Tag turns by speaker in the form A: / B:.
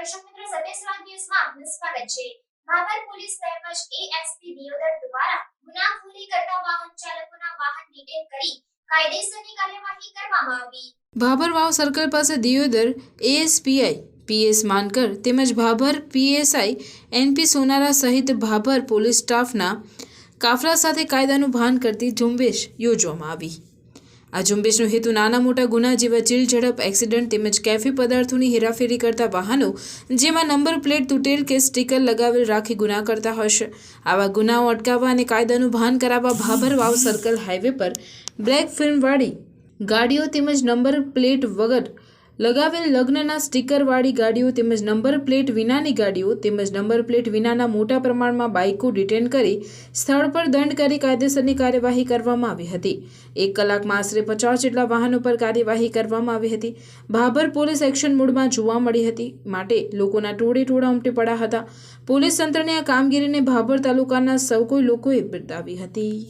A: દર્શક મિત્રો, સત્યસ્વાદ ન્યૂઝમાં આપનું સ્વાગત છે। ભાભર પોલીસ તેમજ એએસપી દિયોદર દ્વારા ગુનાખોરી કરતા વાહન ચાલકોના વાહન ડિટેન કરી કાયદેસરની કાર્યવાહી કરવામાં આવી।
B: ભાભર વાવ સર્કલ પાસે દિયોદર એએસપીઆઈ પીએસ માનકર તેમજ ભાભર પીએસઆઈ એનપી સોનારા સહિત ભાભર પોલીસ સ્ટાફના કાફલા સાથે કાયદાનું ભાન કરતી ઝુંબેશ યોજવામાં આવી। આ ઝુંબેશનો હેતુ નાના મોટા ગુના જેવા ચીલ ઝડપ, એક્સિડન્ટ તેમજ કેફી પદાર્થોની હેરાફેરી કરતા વાહનો જેમાં નંબર પ્લેટ તૂટેલ કે સ્ટીકર લગાવેલ રાખી ગુના કરતા હશે, આવા ગુનાઓ અટકાવવા અને કાયદાનું ભાન કરાવવા ભાભર વાવ સર્કલ હાઈવે પર બ્લેક ફિલ્મવાળી ગાડીઓ તેમજ નંબર પ્લેટ વગર લગાવેલ લગ્નના સ્ટીકરવાળી ગાડીઓ તેમજ નંબર પ્લેટ વિનાની ગાડીઓ તેમજ નંબર પ્લેટ વિનાના મોટા પ્રમાણમાં બાઇકો ડિટેન કરી સ્થળ પર દંડ કરી કાયદેસરની કાર્યવાહી કરવામાં આવી હતી। 1 કલાકમાં આશરે 50 જેટલા વાહનો પર કાર્યવાહી કરવામાં આવી હતી। ભાભર પોલીસ એક્શન મોડમાં જોવા મળી હતી, માટે લોકોના ટોળે ઉમટી પડ્યા હતા। પોલીસ તંત્રની આ કામગીરીને ભાભર તાલુકાના સૌ કોઈ લોકોએ બિરદાવી હતી।